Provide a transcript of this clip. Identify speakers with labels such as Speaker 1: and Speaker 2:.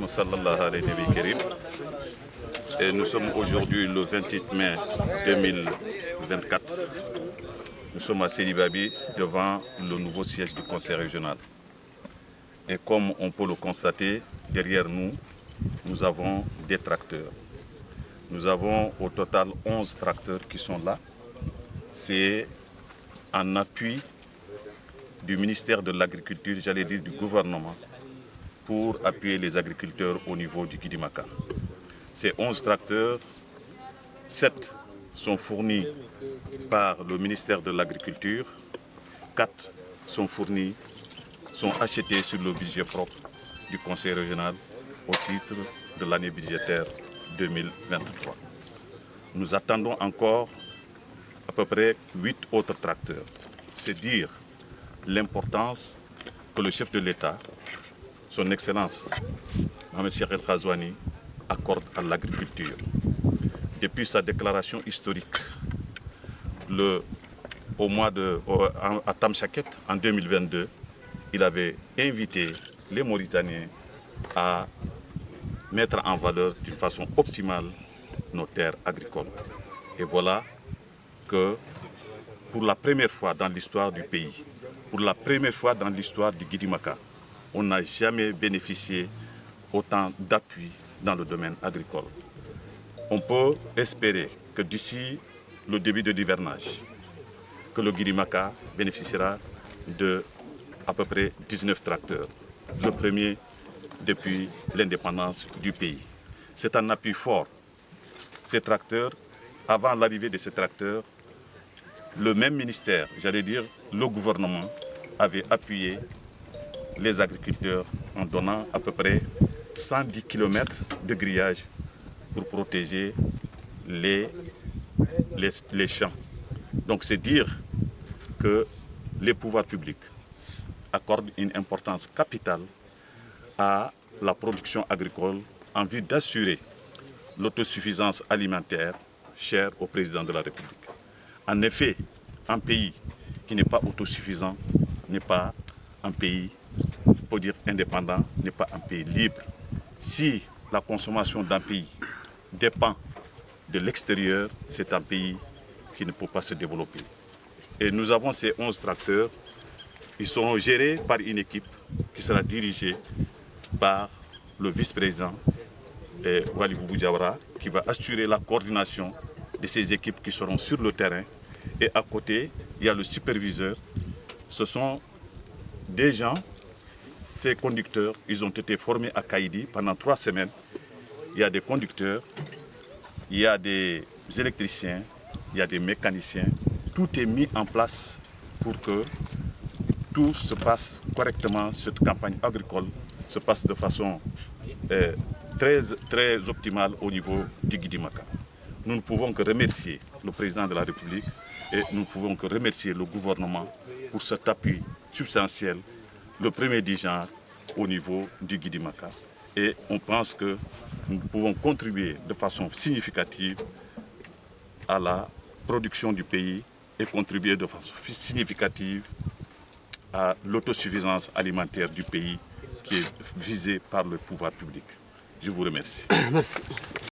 Speaker 1: sallallahu alayhi wa sallam. Et nous sommes aujourd'hui le 28 mai 2024. Nous sommes à Sédibabi devant le nouveau siège du conseil régional. Et comme on peut le constater, derrière nous, nous avons des tracteurs. Nous avons au total 11 tracteurs qui sont là. C'est en appui du ministère de l'Agriculture, j'allais dire du gouvernement, pour appuyer les agriculteurs au niveau du Guidimaka. Ces 11 tracteurs, 7 sont fournis par le ministère de l'Agriculture, 4 sont achetés sur le budget propre du conseil régional au titre de l'année budgétaire 2023. Nous attendons encore à peu près 8 autres tracteurs. C'est dire l'importance que le chef de l'État, son Excellence Mohamed Cheikh El Ghazouani, accorde à l'agriculture. Depuis sa déclaration historique à Tamchaket en 2022, il avait invité les Mauritaniens à mettre en valeur d'une façon optimale nos terres agricoles. Et voilà que pour la première fois dans l'histoire du pays, pour la première fois dans l'histoire du Guidimaka, on n'a jamais bénéficié autant d'appui dans le domaine agricole. On peut espérer que d'ici le début de l'hivernage, que le Guidimaka bénéficiera de à peu près 19 tracteurs, le premier depuis l'indépendance du pays. C'est un appui fort. Ces tracteurs, avant l'arrivée de ces tracteurs, le même ministère, j'allais dire le gouvernement, avait appuyé les agriculteurs en donnant à peu près 110 km de grillage pour protéger les champs. Donc c'est dire que les pouvoirs publics accordent une importance capitale à la production agricole en vue d'assurer l'autosuffisance alimentaire chère au président de la République. En effet, un pays qui n'est pas autosuffisant n'est pas un pays, pour dire indépendant, n'est pas un pays libre. Si la consommation d'un pays dépend de l'extérieur, c'est un pays qui ne peut pas se développer. Et nous avons ces 11 tracteurs. Ils seront gérés par une équipe qui sera dirigée par le vice-président Wali Boubou Diawara, qui va assurer la coordination de ces équipes qui seront sur le terrain. Et à côté, il y a le superviseur. Ce sont des gens, ces conducteurs, ils ont été formés à Kaïdi pendant 3 semaines. Il y a des conducteurs, il y a des électriciens, il y a des mécaniciens. Tout est mis en place pour que tout se passe correctement, cette campagne agricole se passe de façon très optimale au niveau du Guidimaka. Nous ne pouvons que remercier le président de la République et nous ne pouvons que remercier le gouvernement pour cet appui substantiel, le premier du genre au niveau du Guidimaka. Et on pense que nous pouvons contribuer de façon significative à la production du pays et contribuer de façon significative à l'autosuffisance alimentaire du pays qui est visée par le pouvoir public. Je vous remercie.
Speaker 2: Merci.